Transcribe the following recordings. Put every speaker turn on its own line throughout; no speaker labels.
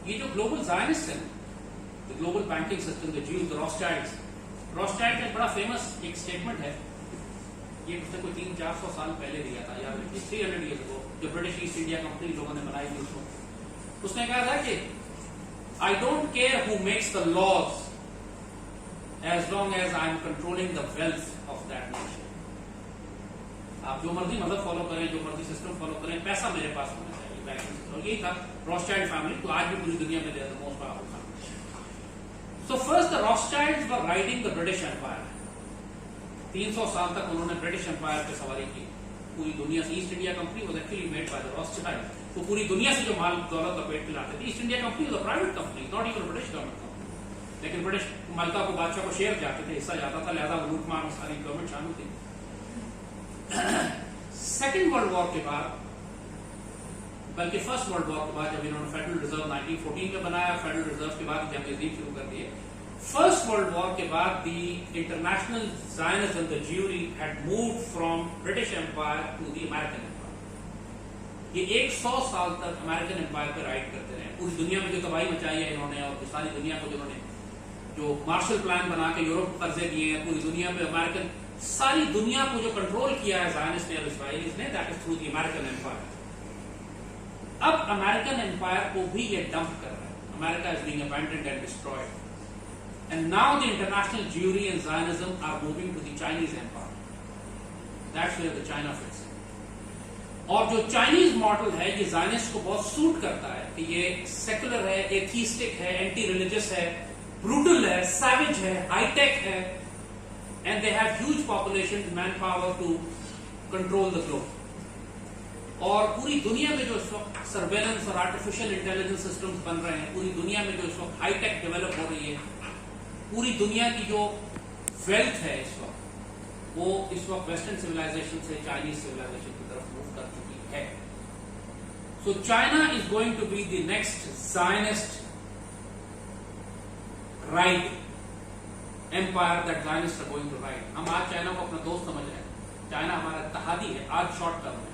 ये जो global Zionist है, the global banking system, the Jews, the रॉथस्चाइल्ड्स, Rothschild का बड़ा फेमस एक स्टेटमेंट है, ये उसने कोई 300-400 साल पहले दिया था, या 300 ईयर्स अगो, जो ब्रिटिश ईस्ट इंडिया कंपनी लोगों ने बनाई थी उसको। उसने कहा था कि I don't care who makes the laws as long as I am controlling the wealth of that nation. आप जो मर्जी मजहब फॉलो करें, जो मर्जी सिस्टम फॉलो करें, पैसा मेरे पास होना चाहिए, बैंकिंग सिस्टम। यही था रॉथस्चाइल्ड फैमिली, तो आज भी पूरी दुनिया में they the most powerful family. So first the Rothschilds were riding the British Empire. 300 साल तक उन्होंने ब्रिटिश एम्पायर पे सवारी की। पूरी दुनिया से east India company was actually made by the Rothschild. तो पूरी दुनिया से जो माल दौलत लपेट के लाते थे, east India company was a private company, not even British government company. लेकिन ब्रिटिश मलका को, बादशाह को शेयर जाते थे, हिस्सा जाता था, लिहाजा लूटमार में सारी गवर्नमेंट शामिल थी। सेकेंड वर्ल्ड वॉर के बाद, बल्कि फर्स्ट वर्ल्ड वॉर के बाद, जब इन्होंने फेडरल रिजर्व 1914 में बनाया, फेडरल रिजर्व के बाद जंग अजीम शुरू कर दिए। फर्स्ट वर्ल्ड वॉर के बाद the international Zionism, the Jewry had moved from British Empire to the American Empire. ये 100 साल तक अमेरिकन एम्पायर पे राइड करते रहे। पूरी दुनिया में जो तबाही मचाई है इन्होंने, और सारी दुनिया को जिन्होंने जो मार्शल प्लान बना के यूरोप को कर्जे दिए हैं, पूरी दुनिया में अमेरिकन, सारी दुनिया को जो कंट्रोल किया है ज़ायनिस्ट ने और इस्राइलीज़ ने, that is through the American Empire. अब अमेरिकन एम्पायर को भी ये डंप कर रहा है। America is being abandoned and destroyed, and now the international Jewry and Zionism are moving to the Chinese Empire. That's where the China fits. और जो Chinese model है, ये ज़ायनिस्ट को बहुत सूट करता है कि ये सेकुलर है, एथिस्टिक है, एंटी रिलीजियस है, ब्रूटल है, सैवेज है, हाईटेक है, and they have huge population, manpower to control the globe। और पूरी दुनिया में जो इस वक्त सर्वेलेंस और आर्टिफिशियल इंटेलिजेंस सिस्टम्स बन रहे हैं, पूरी दुनिया में जो इस वक्त हाईटेक डेवलप हो रही है, पूरी दुनिया की जो वेल्थ है इस वक्त, वो इस वक्त वेस्टर्न सिविलाइजेशन से चाइनीज सिविलाइजेशन की तरफ मूव कर चुकी है। So China is going to be the next Zionist right empire that Zionists are going to ride. हम आज चाइना को अपना दोस्त समझ रहे हैं। चाइना हमारा इत्तेहादी है आज शॉर्ट टर्म में,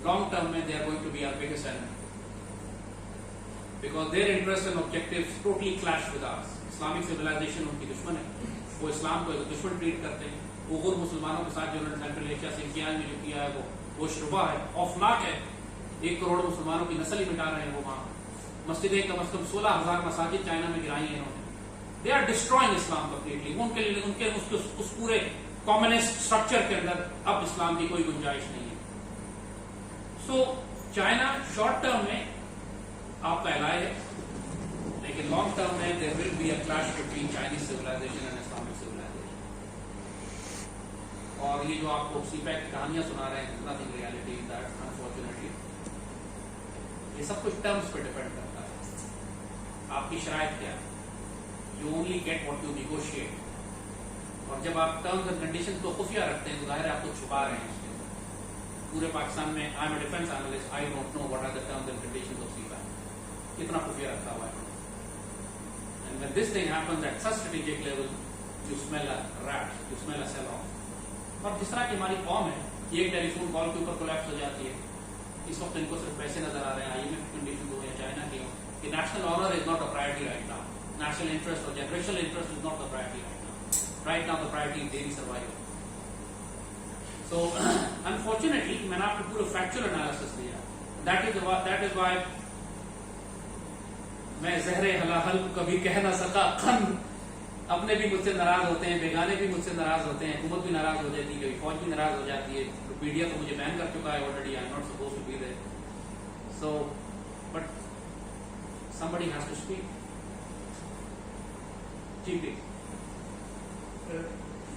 लॉन्ग टर्म में they are going to be our biggest enemy, because their interest and objectives totally clash with ours. Islamic civilisation उनकी दुश्मन है, वो इस्लाम को एक दुश्मन ट्रीट करते हैं। उगुर मुसलमानों के साथ जो उन्होंने सेंट्रल एशिया से इंकियाज में जो किया है, वो शुबा है, खौफनाक है। 1 करोड़ मुसलमानों की नस्ल ही मिटा रहे हैं वो वहां। मस्जिदें कम से कम 16,000 मसाजिद चाइना में गिराई है इन्होंने। They are destroying Islam completely। उनके लिए उनके उस पूरे कम्युनिस्ट स्ट्रक्चर के अंदर अब इस्लाम की कोई गुंजाइश नहीं है। सो चाइना शॉर्ट टर्म में आपका एलाय है, लेकिन लॉन्ग टर्म में there will be a clash between Chinese civilisation and Islamic civilisation. और ये जो आपको सीपैक की कहानियां सुना रहे हैं, nothing reality in that unfortunately. ये सब कुछ टर्म्स पर डिपेंड करता है, आपकी शराइत क्या है। You only get what you negotiate। और जब आप टर्म्स एंड कंडीशन को खुफिया रखते हैं, तो जाहिर है आप कुछ छुपा रहे हैं इसके अंदर। पूरे पाकिस्तान में I am a defence analyst, I don't know what are the terms and conditions of CPEC, कितना खुफिया रखा हुआ है। And when this thing happens at such strategic level, you smell a rat, you smell a sell off. और जिस तरह की हमारी कौम है, एक टेलीफोन कॉल के ऊपर कोलैप्स हो जाती है। इस वक्त इनको सिर्फ पैसे नजर आ रहे हैं, IMF की कंडीशन हो या चाइना की हो, कि national honour is not a priority right now. National interest or generational interest is not the priority right now. Right now the priority is daily survival. So unfortunately, मैंने आपको पूरा factual analysis दिया। That is why मैं ज़हरे हलाहल कभी कह ना सका खन। अपने भी मुझसे नाराज होते हैं, बेगाने भी मुझसे नाराज होते हैं, हुकूमत भी नाराज हो जाती है, कभी फौज भी नाराज हो जाती है, मीडिया तो मुझे बैन कर चुका है already. I am not supposed to be there. So but somebody has to speak।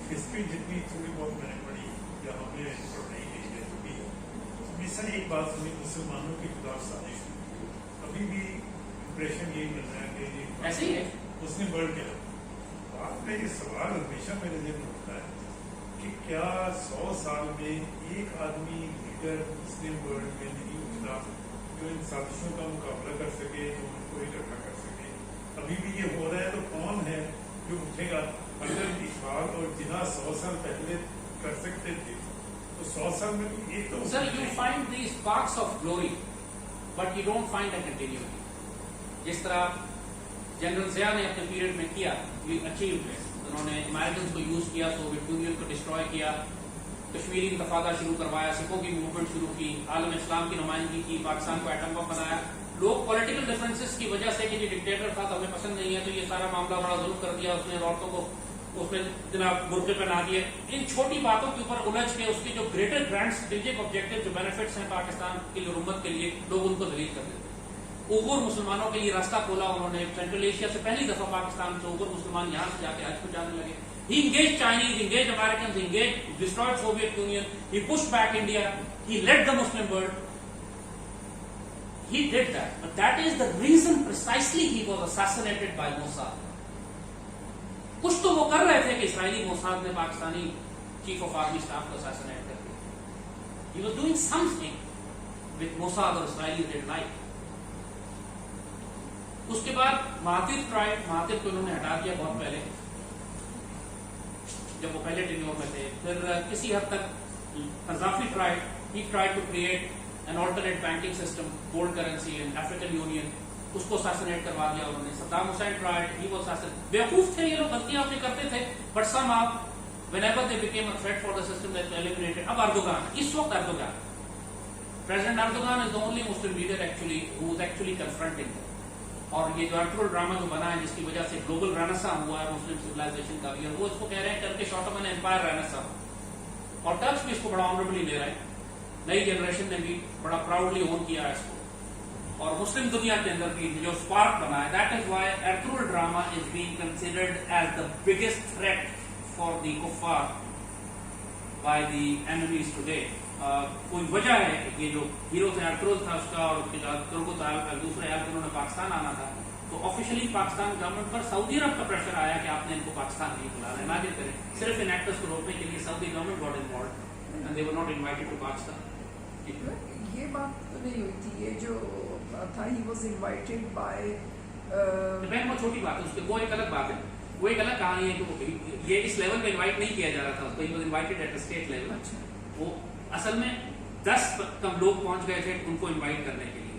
History जितनी थोड़ी बहुत मैंने पढ़ी या हमने पढ़ाई गई है जो भी है, हमेशा एक बात सुनी, मुसलमानों के खिलाफ साजिश। अभी भी इंप्रेशन यही मिल रहा है कि
ऐसे ही है,
उसने वर्ल्ड क्या बात में। ये सवाल हमेशा मेरे दिल में उठता है कि क्या 100 साल में एक आदमी लीडर मुस्लिम वर्ल्ड में नहीं उठा जो इन साजिशों का मुकाबला कर सके, जो उनको इकट्ठा कर सके। अभी भी ये हो रहा है, तो कौन है जो उठेगा? अगर इकबाल और जिना 100 साल पहले कर सकते थे, तो 100 साल में तो एक तो
sir you find these sparks of glory but you don't find a continuity। जिस तरह जनरल ज़िया ने अपने पीरियड में किया, वी अचीव है। उन्होंने अमेरिकन को यूज किया, सोवियत यूनियन को डिस्ट्रॉय किया, कश्मीरी इंतफादा शुरू करवाया, सिखों की मूवमेंट शुरू की, आलम इस्लाम की नुमाइंदगी की, पाकिस्तान को एटम बम बनाया। लोग पॉलिटिकल डिफरेंसेस की वजह से कि ये डिक्टेटर था तो हमें पसंद नहीं है, तो ये सारा मामला बड़ा जुल्म कर दिया उसने, औरतों को उसमें जनाब बुर्के पहना दिए। इन छोटी बातों के ऊपर उलझ के उसके जो ग्रेटर ग्रैंड स्ट्रेटेजिक ऑब्जेक्टिव, जो बेनिफिट्स हैं पाकिस्तान की उम्मत के लिए, लोग उनको दलील कर देते हैं। उगुर मुसलमानों के लिए रास्ता खोला उन्होंने, सेंट्रल एशिया से पहली दफा पाकिस्तान से उगुर मुसलमान यहाँ से जाके हज को जाने लगे। He engaged Chinese, engaged Americans, engaged, destroyed Soviet Union. He pushed back India. He led the Muslim world. He did that, but that is the reason precisely he was assassinated by Mossad. कुछ तो वो कर रहे थे कि इस्राएली Mossad ने Pakistani chief of army staff को assassinate कर दिया। He was doing something with Mossad और इस्राएली did like. उसके बाद महातिर को इन्होंने हटा दिया बहुत पहले, जब वो पहले टेन्योर में थे। फिर किसी हद तक Gaddafi tried to create an alternate banking system, gold currency and African Union, उसको असैसिनेट करवा दिया उन्होंने। Saddam Hussain tried, he was assassinated। बेवकूफ थे ये लोग, गलतियां अपनी करते थे, but somehow whenever they became a threat for the system that they eliminated। अब अर्दोगान, इस वक्त Erdogan, President Erdogan is the only Muslim leader actually who is actually confronting them। और ये जो अर्तुगरुल ड्रामा जो बना है, जिसकी वजह से ग्लोबल रेनेसां हुआ है मुस्लिम सिविलाइजेशन का भी, और वो इसको कह रहे हैं टर्किश ऑटोमन एम्पायर रेनेसां, और टर्क्स भी इसको बड़ा ऑनरेबली ले रहे हैं। नई जनरेशन ने भी बड़ा प्राउडली ओन किया है इसको, और मुस्लिम दुनिया के अंदर भी जो स्पार्क बना है, that is why Ertugrul drama is being considered as the biggest threat for the कुफार बाय द एनिमीज टुडे। कोई वजह है कि ये जो हीरो थे, अर्तुगरुल था उसका, और उसके बाद दूसरे यार उन्होंने पाकिस्तान आना था, तो ऑफिशियली पाकिस्तान गवर्नमेंट पर सऊदी अरब का प्रेशर आया कि आपने इनको पाकिस्तान नहीं बुलाना। इमेजिन करें, सिर्फ इन एक्टर्स को रोकने के लिए Saudi government got involved and they were not invited to Pakistan.
ये बात तो नहीं हुई थी, ये जो था ही वाज इनवाइटेड बाय,
बहन वो छोटी बात है, उसके वो एक अलग बात है, वो एक अलग कहानी है कि ये इस लेवल पे इनवाइट नहीं किया जा रहा था उसको, he was invited at state level.
अच्छा,
वो असल में 10 कम लोग पहुंच गए थे उनको इनवाइट करने के लिए।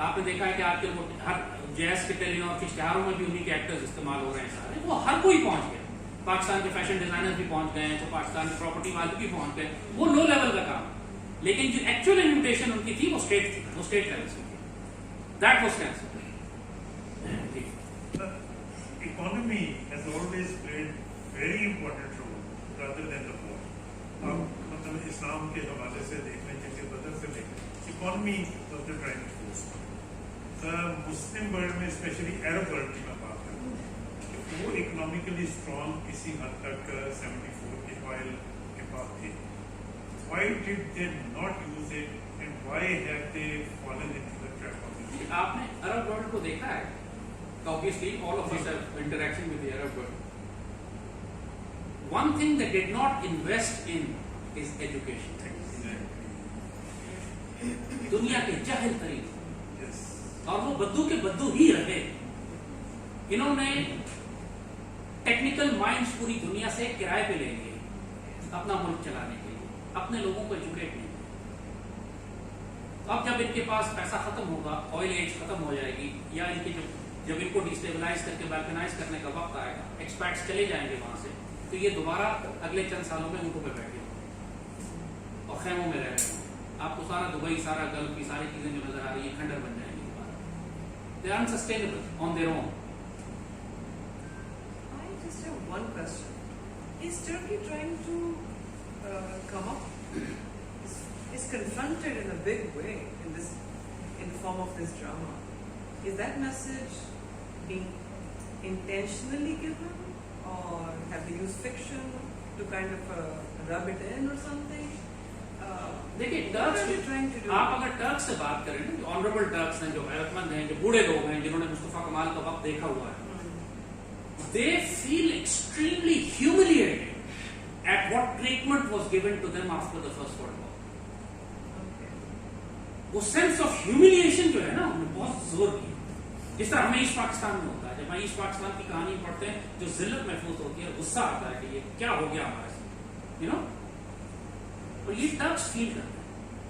आपने देखा है कि आजकल हर जैस के टेलीनॉर के इश्तिहारों में भी उन्हीं के एक्टर्स इस्तेमाल हो रहे हैं सारे, वो हर कोई पहुंच गया। पाकिस्तान के फैशन डिजाइनर्स भी पहुंच गए हैं, तो पाकिस्तान के प्रॉपर्टी वाले भी पहुंच गए, वो लो लेवल का काम। लेकिन जो एक्चुअल इन्विटेशन उनकी थी वो स्टेट थी, वो स्टेट लेवल से थी, that was cancelled.
Economy has always played very important role rather than the war. अब मतलब इस्लाम के हवाले से देख लें, जैसे बदर से देख लें, economy was the driving force. Muslim world में, स्पेशली अरब वर्ल्ड की मैं बात करूँ, वो इकोनॉमिकली स्ट्रॉन्ग किसी हद तक 74 के ऑयल के पास थे। Why did they not use it and why have they fallen into the trap of it?
आपने अरब वर्ल्ड को देखा है? Obviously, all of us have interaction with the Arab world. One thing they did not invest in is education. दुनिया के जाहिल तरीन, और वो बद्दू के बद्दू ही रहे। इन्होंने टेक्निकल माइंड्स पूरी दुनिया से किराए पे ले लिए अपना मुल्क चलाने के लिए, अपने लोगों को एजुकेट नहीं। अब जब इनके पास पैसा खत्म होगा, ऑयल एज खत्म हो जाएगी, या इनकी जब इनको डिस्टेबलाइज करके बैल्कनाइज करने का वक्त आएगा, एक्सपर्ट्स चले जाएंगे वहां से, तो ये दोबारा अगले चंद सालों में ऊँटों पे बैठे और खेमों में रह रहे हैं। आपको सारा दुबई, सारा गल्फ की सारी चीजें जो नजर आ रही है खंडर बन जाएंगी दोबारा। They are unsustainable on their own.
I just have one question. Is Turkey trying to come up, is confronted in a big way in the form of this drama? Is that message being intentionally given, or have they used fiction to kind of rub it in or something?
देखिए,
What are they trying to do?
आप अगर Turk से बात करें ना, जो honourable Turks हैं, जो गैरतमंद हैं, जो बूढ़े लोग हैं, जिन्होंने मुस्तफा कमाल का वक्त देखा हुआ है, they feel extremely humiliated at what treatment was given to them after the First World War. वो सेंस ऑफ ह्यूमिलिएशन जो है ना, उन्होंने बहुत जोर दिया। जिस तरह हमें ईस्ट पाकिस्तान में होता है, जब हम ईस्ट पाकिस्तान की कहानी पढ़ते हैं, जो जिल्लत महसूस होती है, गुस्सा आता है कि ये क्या हो गया हमारे साथ, यू नो। और ये टर्क्स फील करते हैं।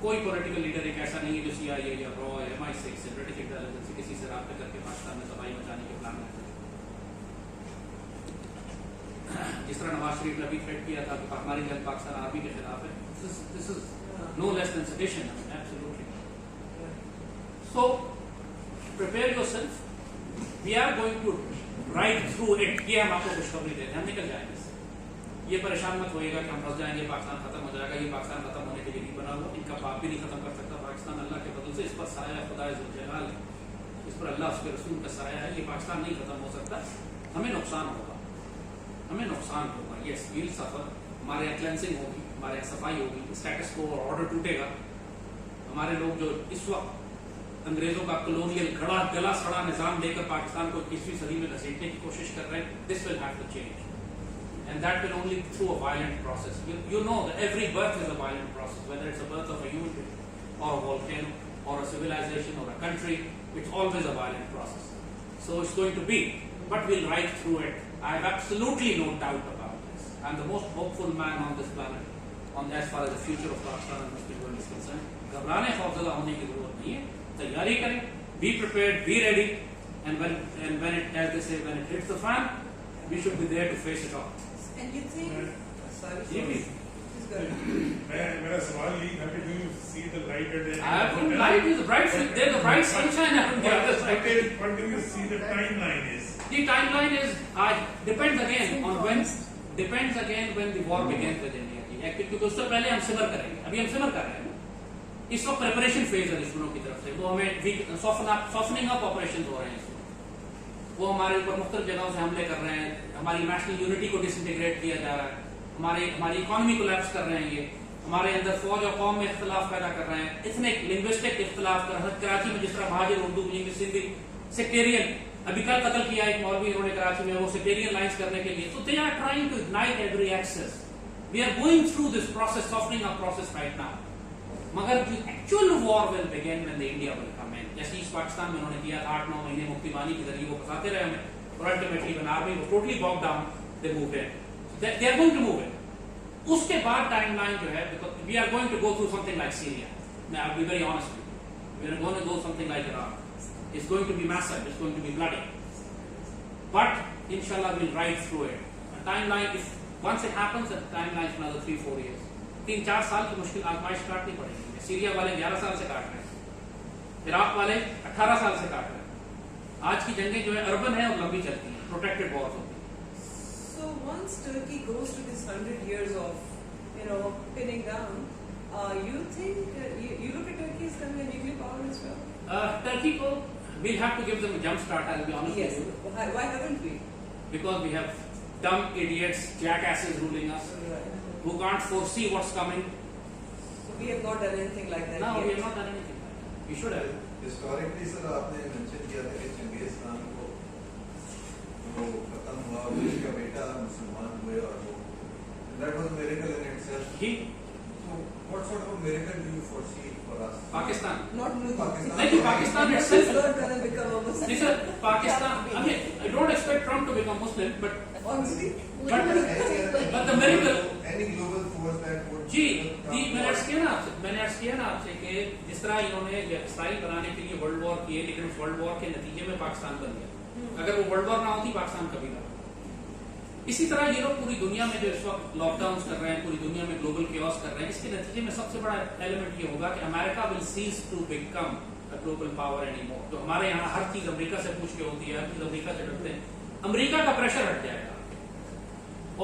कोई पॉलिटिकल लीडर एक ऐसा नहीं है जो CIA या रॉ या MI6 या ब्रिटिश इंटेलिजेंस किसी से राब्ते करके पाकिस्तान में तबाही मचाने के प्लान में। जिस तरह नवाज शरीफ ने अभी थ्रेट किया था कि हमारी जंग पाकिस्तान आर्मी के खिलाफ है, this is no less than sedition, absolutely. So prepare yourself, we are going to ride through it. ये हम आपको खुशखबरी देते हैं, हम निकल जाएंगे इससे। ये परेशान मत होइएगा कि हम फंस जाएंगे, पाकिस्तान खत्म हो जाएगा। ये पाकिस्तान खत्म होने के लिए नहीं बना हुआ, इनका बाप भी नहीं खत्म कर सकता पाकिस्तान अल्लाह के बदल से। इस पर साया खुदा ज़ुल-जलाल है, इस पर अल्लाह उसके रसूल का साया है। ये पाकिस्तान नहीं खत्म हो सकता, हमें नुकसान होगा, हमें नुकसान होगा। यस, वील सफर, हमारे यहाँ क्लेंसिंग होगी, हमारे यहाँ सफाई होगी, स्टेटस को ऑर्डर टूटेगा। हमारे लोग जो इस वक्त अंग्रेजों का कॉलोनियल गला सड़ा निजाम देकर पाकिस्तान को 21वीं सदी में घसीटने की कोशिश कर रहे हैं, this will have to change, and that will only through a violent process. You know that every birth is a violent process, whether it's a birth of a human being or a volcano or a civilization or a country. It's always a violent process. So it's going to be, but we'll ride through it. I have absolutely no doubt about this. I'm the most hopeful man on this planet, as far as the future of Pakistan and Muslim world is concerned. घबराने खौफजदा होने की जरूरत नहीं है, तैयारी करें, be prepared, be ready, and when it, as they say, when it hits the fan, we should be there to face it all.
And you think? Sorry.
जी भी।
Please go ahead.
मेरा सवाल यही था कि do you see the light at the end?
I have been light is the bright, there's the bright sunshine on the other side.
What do you see the timeline is?
The timeline is depends again when the war begins with India. क्योंकि उससे पहले हम सिमर करेंगे, अभी हम सिमर कर रहे हैं। इस वक्त प्रिपरेशन फेज है दुश्मनों की तरफ से, वो हमें सॉफ्टनिंग अप ऑपरेशन हो रहे हैं। वो हमारे ऊपर मुख्तलिफ जगहों से हमले कर रहे हैं, हमारी नेशनल यूनिटी को डिसइंटीग्रेट किया जा रहा है, हमारी इकोनॉमी कोलैप्स कर रहे हैं। ये हमारे अंदर फौज और कौम में इख्तलाफ पैदा कर रहे हैं, इथनिक लिंग्विस्टिक इख्तलाफ कर रहे हैं। कराची में जिस तरह Muhajir Urdu English Sindhi sectarian, अभी कल कत्ल किया एक मौलवी इन्होंने कराची में, वो सेक्टेरियन लाइंस करने के लिए। तो they are trying to ignite every access. We are going through this process, softening up process right now. मगर actual war will begin when the India will come in. जैसे ईस्ट पाकिस्तान में उन्होंने किया 8-9 महीने मुफ्ती बानी के जरिए वो फंसाते रहे हमें, और ultimately when army was totally bogged down, they moved in. They are going to move in. उसके बाद टाइमलाइन जो है, because we are going to go through something like Syria. I'll be very honest with you. We are going to go something like Iraq. It's going to be massive. It's going to be bloody. But inshallah we'll ride through it. A timeline, if once it happens, the timeline is another 3-4 years. 3-4 साल की मुश्किल आजमाइश काटनी पड़ेगी। Syria वाले 11 साल से काट रहे हैं, इराक वाले 18 साल से काट रहे हैं। आज की जंगें जो है अर्बन है और लंबी चलती हैं, प्रोटेक्टेड वॉर्स होती हैं।
So once Turkey goes to this 100 years of, pinning down, you think you look at Turkey as becoming a nuclear power as well?
Turkey को we'll have to give them a jump start. I'll be honest
Yes.
with you,
Why haven't we?
because we have dumb idiots, jackasses ruling us, who can't foresee what's coming.
So we have not done anything like that
No,
yet.
we have not done anything like that. We should have.
Historically sir आपने mention किया था कि Genghis Khan को वो खत्म हुआ और उसका बेटा मुसलमान हुए और वो that was miracle in itself.
He,
So what sort of a miracle do you foresee for us?
Pakistan.
Not Muslim.
Like Pakistan
It's
itself.
not going to become a Muslim.
Listen, Pakistan. I mean, I don't expect Trump to become Muslim, but
Honestly.
the miracle.
Any global force that would
जी मैंने अर्ज किया ना आपसे कि जिस तरह इन्होंने style बनाने के लिए वर्ल्ड वॉर किए, लेकिन उस वर्ल्ड वॉर के नतीजे में पाकिस्तान बन गया। अगर वो वर्ल्ड वॉर ना होती पाकिस्तान कभी ना होता। इसी तरह ये लोग पूरी दुनिया में जो इस वक्त लॉकडाउन कर रहे हैं, पूरी दुनिया में ग्लोबल केओस कर रहे हैं, इसके नतीजे में सबसे बड़ा एलिमेंट ये होगा कि America will cease to become a global power anymore. तो हमारे यहाँ हर चीज अमेरिका से पूछ के होती है, हर चीज अमेरिका से डरते हैं, अमेरिका का प्रेशर हट जाएगा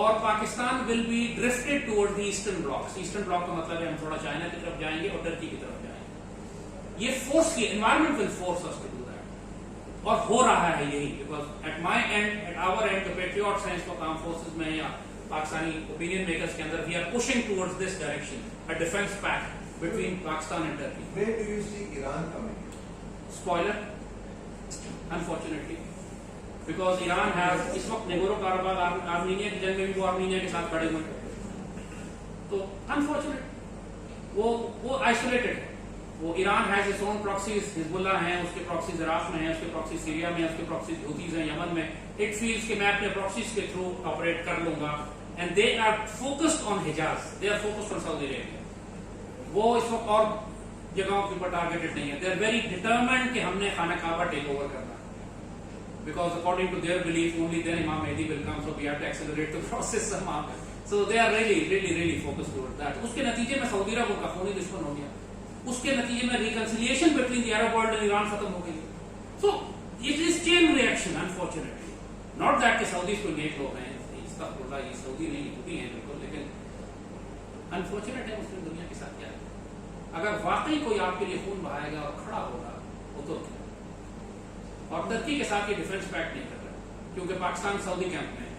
और Pakistan will be drifted toward the eastern block. Eastern block का मतलब है हम थोड़ा चाइना की तरफ जाएंगे और टर्की की तरफ जाएंगे। ये फोर्स की environment will force us to do that, और हो रहा है यही। Because at my end, at our end, patriot science of arm forces में या पाकिस्तानी ओपिनियन मेकर्स के अंदर, we are pushing towards this direction, a defence pact between Pakistan and Turkey.
Where do you see Iran coming?
Spoiler, unfortunately, because Iran has इस वक्त नेगोरो काराबाग Armenia की जंग में भी वो आर्मीनिया के साथ खड़े हुए हैं। तो अनफॉर्चुनेट वो आइसोलेटेड है। वो Iran has its own proxies, Hezbollah हैं, उसके प्रॉक्सीज इराक में हैं, उसके प्रॉक्सीज सीरिया में हैं, उसके प्रॉक्सीज हूथीज हैं यमन में। इट फील्स कि मैं अपने प्रॉक्सीज के थ्रू ऑपरेट कर लूंगा, and they are focused on Hijaz, they are focused on Saudi Arabia. वो इस वक्त और जगहों के ऊपर टारगेटेड नहीं है. दे आर वेरी डिटरमाइंड कि हमने खाना काबा टेक ओवर करना है. Because according to their belief, only then Imam Mahdi will come, so we have to accelerate the process somehow. So they are really focused towards that. उसके नतीजे में Saudi अरब उनका खूनी दुश्मन हो गया. उसके नतीजे में reconciliation between the Arab world and Iran खत्म हो गई. So it is chain reaction, unfortunately. Not that कि सऊदीज कोई नेक लोग हैं, इसका बोला ये सऊदी नहीं खुदी हैं बिल्कुल, लेकिन अनफॉर्चुनेट है मुस्लिम दुनिया के साथ क्या है. अगर वाकई कोई आपके लिए खून बहाएगा और खड़ा होगा वो तो और टर्की के साथ ये डिफेंस पैक्ट नहीं कर रहा क्योंकि पाकिस्तान सऊदी कैंप में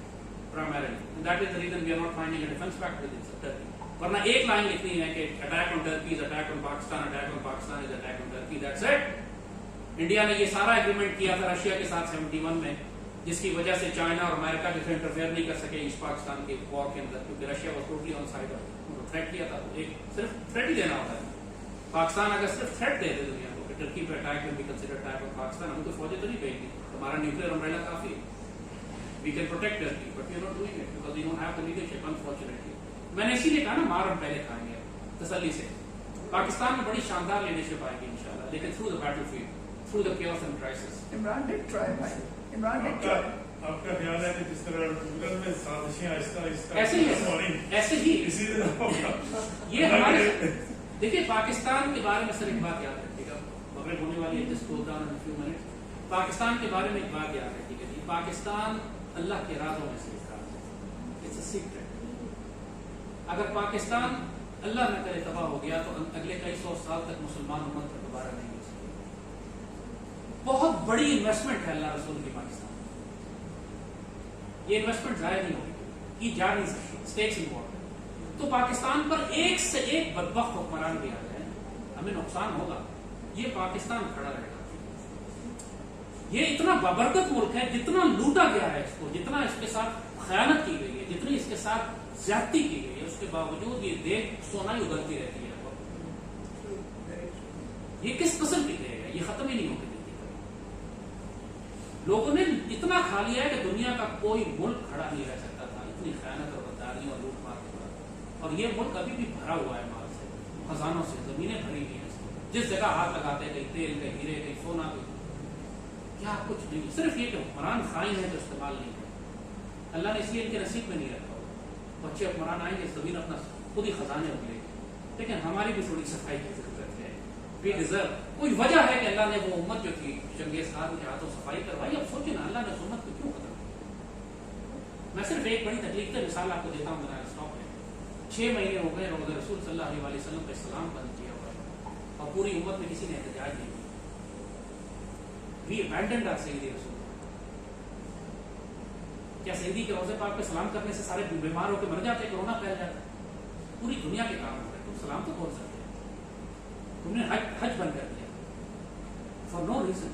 primarily. That is the reason we are not finding a defence pact with Turkey. वरना एक लाइन लिखनी है कि attack on Turkey is attack on Pakistan, attack on Pakistan is attack on Turkey. That's it. India ने ये सारा agreement किया था रशिया के साथ 71 में, जिसकी वजह से चाइना और अमेरिका जो थे इंटरफेयर नहीं कर सके ईस्ट पाकिस्तान के वॉर के अंदर, क्योंकि Russia was totally on side of threat किया था. एक सिर्फ थ्रेट ही देना होता है. पाकिस्तान अगर सिर्फ थ्रेट दे दे दुनिया को कि टर्की पे attack will be considered attack on Pakistan, हम तो फौजें तो नहीं भेजनी, हमारा न्यूक्लियर अम्ब्रेला काफी है. We can protect Turkey but we are not doing it because we don't have the leadership unfortunately. मैंने इसीलिए कहा ना मार हम पहले खाएंगे तसल्ली से. पाकिस्तान में बड़ी शानदार लीडरशिप आएगी इंशाल्लाह, लेकिन through the battlefield, through the chaos and crisis.
Imran did try, भाई. Imran did try.
आपका ख्याल है कि जिस तरह गूगल में साजिशें आहिस्ता
ऐसे ही है, ऐसे ही
इसी तरह होगा.
ये हमारे देखिए पाकिस्तान के बारे में सर एक बात याद रखिएगा, मगरिब होने वाली है, just go down in few minutes. Pakistan के बारे में एक बात याद रखिएगा जी, पाकिस्तान अल्लाह के राज़ों में से एक राज़ है. It's a secret. अगर पाकिस्तान अल्लाह न करे तबाह हो गया तो अगले कई 100 साल तक मुसलमान उम्मत का दोबारा नहीं हो सकती. बहुत बड़ी इन्वेस्टमेंट है अल्लाह रसूल की पाकिस्तान. ये इन्वेस्टमेंट जाया नहीं होगी, की जा नहीं सकती, स्टेक्स इन्वॉल्व. तो पाकिस्तान पर एक से एक बदबख्त हुक्मरान भी आ जाए, हमें नुकसान होगा. ये पाकिस्तान खड़ा रहेगा. ये इतना बाबरकत मुल्क है, जितना लूटा गया है इसको, जितना इसके साथ खयानत की गई है, जितनी इसके साथ ज्यादती की गई है, उसके बावजूद ये देख सोना ही उगलती रहती है. ये किस कस्म की देगा, ये खत्म ही नहीं होगी. लोगों ने इतना खा लिया है कि दुनिया का कोई मुल्क खड़ा नहीं रह सकता था, इतनी खयानत और गद्दारी और लूटमार के बाद. और ये मुल्क अभी भी भरा हुआ है माल से, खजानों से, जमीनें भरी हुई हैं. जिस जगह हाथ लगाते हैं, कहीं तेल, कहीं हीरे, कहीं सोना, क्या कुछ नहीं. सिर्फ ये कि हुक्मरान खाई है तो इस्तेमाल नहीं करते. अल्लाह ने इसलिए इनके नसीब में नहीं रखा. बच्चे हुक्मरान आएंगे, जमीन अपना खुद ही खजाने उगलेगी. लेकिन हमारी भी थोड़ी सफाई की जरूरत है. We deserve. कोई वजह है कि अल्लाह ने वो उम्मत जो थी चंगेज खान के हाथों सफाई करवाई. अब सोचिए ना, अल्लाह ने उस उम्मत को क्यों खत्म किया. मैं सिर्फ एक बड़ी तकलीफ की मिसाल आपको देता हूँ. मेरा स्टॉप है. 6 महीने हो गए रोज़े रसूल सल्लल्लाहु अलैहि वसल्लम पे सलाम बंद किया हुआ है और पूरी उम्मत में किसी ने एहतजाज नहीं किया. वी अबैंडन्ड आवर सय्यदी रसूल. क्या सय्यदी के रोज़े पाक पे सलाम करने से सारे बीमार होकर मर जाते, कोरोना फैल जाता? पूरी दुनिया के काम हो रहे, तुम सलाम तो बोल सकते. तुमने हज बंद कर दिया फॉर नो रीजन.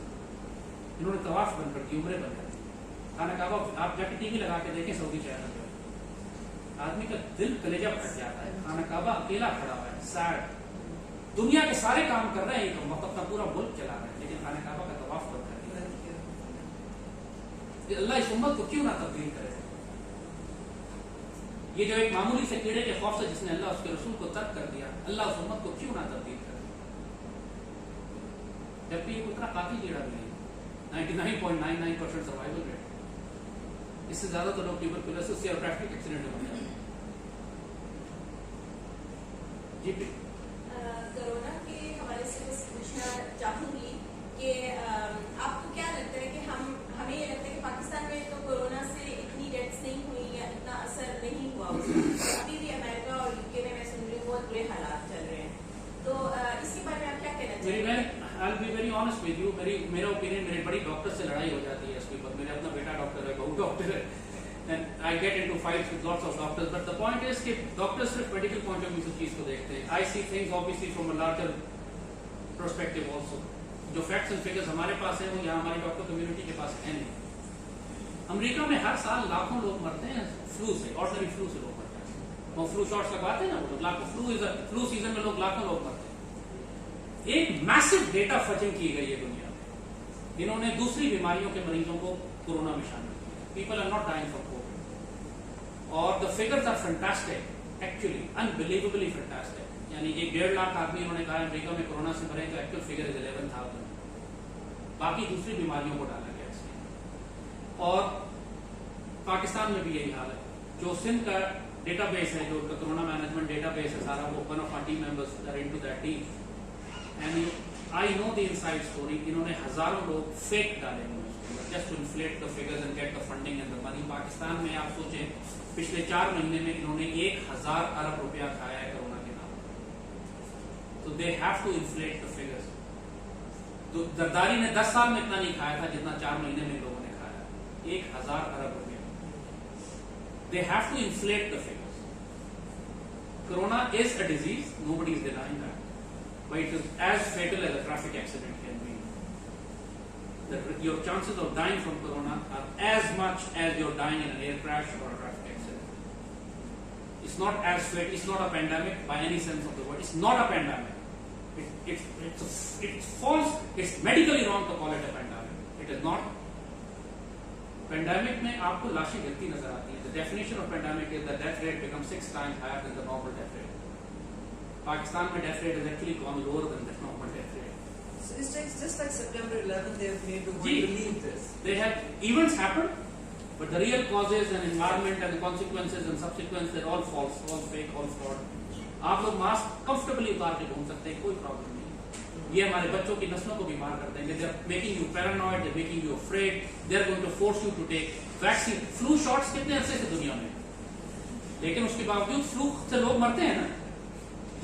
इन्होंने तवाफ बंद कर दी, उम्रे बंद कर दी. खाना काबा आप जाके टीवी लगा के देखें सऊदी चैनल पर, आदमी का दिल कलेजा फट जाता है. खाना काबा अकेला खड़ा हुआ है, सैड. दुनिया के सारे काम कर रहे हैं, तो अपना पूरा मुल्क चला रहे हैं, लेकिन खाना काबा का तवाफ बंद कर दिया. अल्लाह इस उम्मत को क्यों ना तब्दील करे. ये जो एक मामूली से कीड़े के खौफ से जिसने अल्लाह उसके रसूल को तर्क कर दिया, अल्लाह उस उम्मत को क्यों ना तब्दील करे. जबकि ये उतना काफी कीड़ा भी नहीं. 99.99% सर्वाइवल रेट. इससे ज्यादा तो लोग ट्यूबरकुलोसिस से और ट्रैफिक एक्सीडेंट में मर जाते हैं. जी
कोरोना के हवाले से बस पूछना चाहूंगी कि आपको क्या लगता है कि हमें ये लगता है कि पाकिस्तान में तो कोरोना से इतनी डेथ्स नहीं हुई या इतना असर नहीं हुआ. अभी भी अमेरिका और यूके में मैं सुन रही हूँ बहुत बुरे हालात चल रहे हैं. तो इसके बारे में आप क्या कहना चाहिए?
I'll be very honest with you. मेरा ओपिनियन मेरे बड़ी डॉक्टर से लड़ाई हो जाती है इसके ऊपर. मेरा अपना बेटा डॉक्टर है, बहू डॉक्टर है, and I get into fights with lots of doctors. But the point is कि डॉक्टर सिर्फ मेडिकल पॉइंट ऑफ व्यू से चीज को देखते हैं. I see things obviously from a larger perspective also. जो फैक्ट्स एंड फिगर्स हमारे पास है वो यहाँ हमारी डॉक्टर कम्युनिटी के पास है नहीं. अमेरिका में हर साल लाखों लोग मरते हैं फ्लू से, ऑर्डिनरी फ्लू से लोग मरते हैं. वो फ्लू शॉट्स लगवाते हैं ना, वो लोग लाखों फ्लू सीजन में लोग लाखों लोग मरते हैं. एक मैसिव डेटा फचिंग की गई है दुनिया में. इन्होंने दूसरी बीमारियों के मरीजों को कोरोना में शामिल किया. People are not dying for Covid और the figures are fantastic, actually unbelievably fantastic. यानी 1.5 लाख आदमी उन्होंने कहा अमेरिका में कोरोना से मरे, तो एक्चुअल फिगर 11,000। बाकी दूसरी बीमारियों को डाला गया इसमें। और पाकिस्तान में भी यही हाल है। जो सिंध का डेटाबेस है, जो कोरोना मैनेजमेंट डेटाबेस है सारा, वो one of our team members are into that team and I know the inside story. इन्होंने हजारों लोग फेक डाले हुए just to inflate the figures and get the funding and the money. Pakistan में आप सोचें पिछले 4 महीने में इन्होंने 1000 अरब रुपया खाया है कोरोना के नाम पर। तो they have to inflate the figures. तो जरदारी ने 10 साल में इतना नहीं खाया था जितना 4 महीने में लोगों ने खाया, 1000 अरब रुपया। They have to inflate the figures. Corona is a disease, nobody is denying that, but it is as fatal as a traffic accident can be. Your chances of dying from corona are as much as you're dying in an air crash or a traffic accident. It's not as fatal. It's not a pandemic by any sense of the word. It's not a pandemic. It's false. It's medically wrong to call it a pandemic. It is not. Pandemic में आपको लाशें गिरती नजर आती हैं। The definition of pandemic is the death rate becomes 6 times higher than the normal death rate. Pakistan में death rate has actually gone lower than the normal death rate.
So it's just like September 11th, they have made the world
Gee,
believe this.
They have events happen, but the real causes and environment and the consequences and subsequences they're all false, all fake, all fraud. आप लोग mask comfortably उतार के घूम सकते हैं, कोई problem नहीं। ये हमारे बच्चों की नस्लों को बीमार कर देंगे। They're making you paranoid, they're making you afraid, they're going to force you to take vaccine. Flu shots कितने अरसे से दुनिया में, लेकिन उसके बावजूद फ्लू से लोग मरते हैं ना।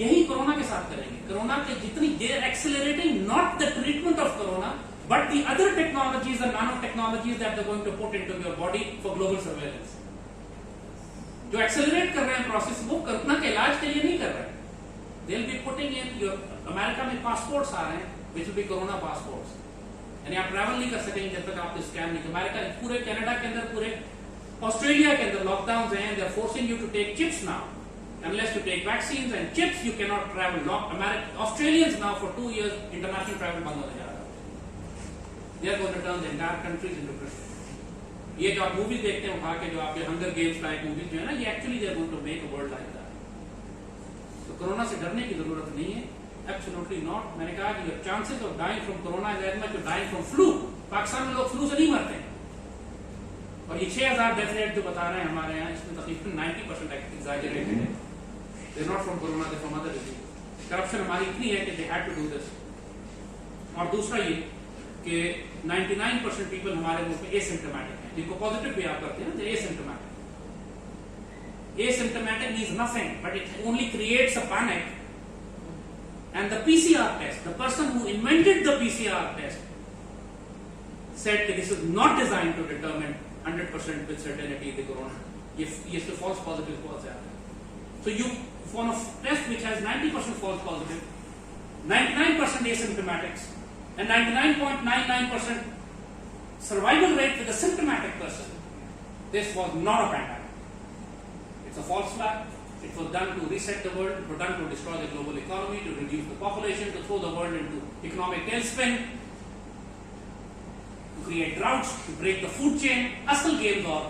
यही कोरोना के साथ करेंगे। कोरोना के जितनी they're accelerating not the treatment of corona but the other technologies and nanotechnologies that they're going to put into your body for global surveillance. जो एक्सेलरेट कर रहे हैं प्रोसेस, वो कोरोना के इलाज के लिए नहीं कर रहे हैं। They'll be putting in your America में पासपोर्ट्स आ रहे हैं which will be corona passports, यानी आप ट्रैवल नहीं कर सकेंगे जब तक आपको स्कैन नहीं। अमेरिका पूरे कनाडा के अंदर, पूरे ऑस्ट्रेलिया के अंदर लॉकडाउन हैं। They are forcing you to take chips now unless you take vaccines and chips you cannot travel. Australians now for 2 years international travel बंद होने जा रहा है। They are going to turn the entire countries into Christian. ये जो आप movies देखते हैं उठा के, जो आपके हंगर गेम्स लाइक मूवीज जो है ना, ये actually they are going to make a world like that. तो कोरोना से डरने की जरूरत नहीं है, एब्सोल्युटली नॉट। मैंने कहा कि your chances of dying from corona is as much as dying from flu. Pakistan में लोग फ्लू से नहीं मरते हैं। और ये 6000 डेथ रेट जो बता रहे हैं हमारे यहाँ, इसमें तकरीबन 90% एग्जैजरेटेड है। They're not from corona, they're from other disease. Corruption हमारी इतनी है कि they had to do this. और दूसरा ये कि 99% पीपल हमारे मुल्क में एसिम्प्टोमेटिक हैं, जिनको पॉजिटिव भी आप करते हैं, they're asymptomatic. Asymptomatic means nothing, but it only creates a panic. And the PCR test, the person who invented the PCR test said that this is not designed to determine 100% with certainty the corona. If it's a false positive false happen. So you for a test which has 90% false positive, 99% asymptomatics, and 99.99% survival rate with a symptomatic person, this was not a pandemic. It's a false flag. It was done to reset the world, it was done to destroy the global economy, to reduce the population, to throw the world into economic tailspin, to create droughts, to break the food chain. Asal games all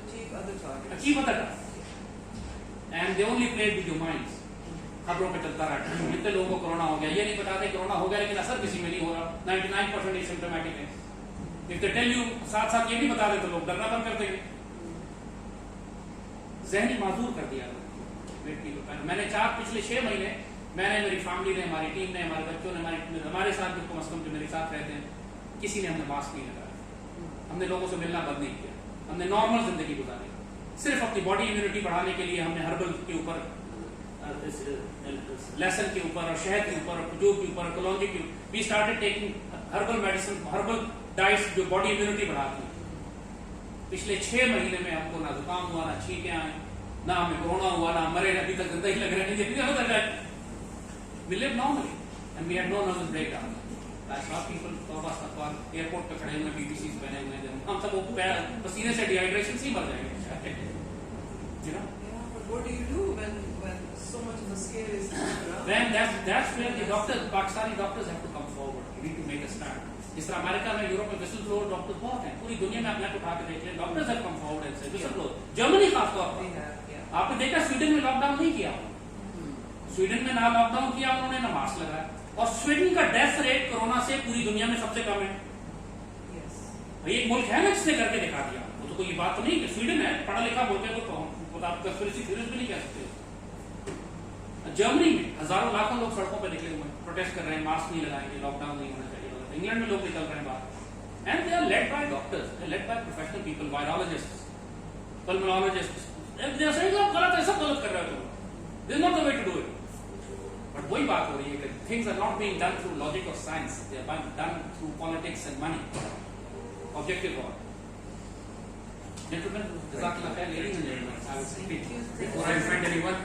Achieve other targets.
achieve other tasks. And they only played with your minds. खबरों पे चलता रहता है, कितने लोगों को corona हो गया, ये नहीं बताते कोरोना हो गया लेकिन असर किसी में नहीं हो रहा, 99% एसिम्प्टोमेटिक है। If they tell you, साथ साथ ये भी बता देते लोग डरना बंद कर देंगे। ज़हनी माजूर कर दिया लोग। मैंने पिछले 6 महीने मैंने, मेरी फैमिली ने, हमारी टीम ने, हमारे बच्चों ने, हमारे साथ भी कम से कम जो मेरे साथ रहते हैं, किसी ने हमने मास्क नहीं लगाया, हमने लोगों से मिलना बंद नहीं किया, हमने नॉर्मल जिंदगी गुजारी। सिर्फ अपनी बॉडी इम्यूनिटी बढ़ाने के लिए हमने हर्बल के ऊपर, लहसुन के ऊपर और शहद के ऊपर और खजूर के ऊपर, कलौंजी के ऊपर, we started taking herbal medicine, herbal diets जो बॉडी इम्यूनिटी बढ़ाती है। पिछले 6 महीने में हमको ना जुकाम हुआ, ना छींकें आई, ना हमें कोरोना हुआ, ना मरे, अभी तक जिंदा ही लग रहे हैं। We live normally and we had no nervous breakdown. I saw people airport पे खड़े हुए, BPCs पहने हुए हैं, हम सब पसीने से डिहाइड्रेशन से ही मर जाएंगे। You know?
Yeah, but what do you do when so much of the scale is around?
Then that's where the doctors, Pakistani doctors have to come forward. We need to make a stand. जिस तरह America में, Europe में whistle blower doctor बहुत हैं, पूरी दुनिया में अपने को उठा के देख लें, doctors have come forward and से विसल ब्लोअर। जर्मनी खासतौर पर आपने देखा स्वीडन में लॉकडाउन नहीं किया, स्वीडन में ना लॉकडाउन किया उन्होंने, ना मास्क लगाया, और स्वीडन का डेथ रेट कोरोना से पूरी दुनिया में सबसे कम है।
Yes.
एक मुल्क है ना जिसने करके दिखा दिया, वो तो कोई बात तो नहीं कि स्वीडन है पढ़ा लिखा मुल्क है, तो आप कंस्पिरेसी थ्योरीज भी नहीं कह सकते। जर्मनी में हजारों लाखों लोग सड़कों पर निकले हुए प्रोटेस्ट कर रहे हैं, मास्क नहीं लगाएंगे, लॉकडाउन नहीं होना चाहिए। इंग्लैंड में लोग निकल रहे हैं बाहर, and they are led by doctors, they led by professional people, virologists, pulmonologists. They are saying आप गलत है, सब गलत कर रहे हो तुम, this is not the way to do it. But वही बात हो रही है कि things are not being done through logic और science, they are done through politics and money, objective और Gentlemen, Jazakallah khair, ladies and gentlemen, I will speak before I offend anyone.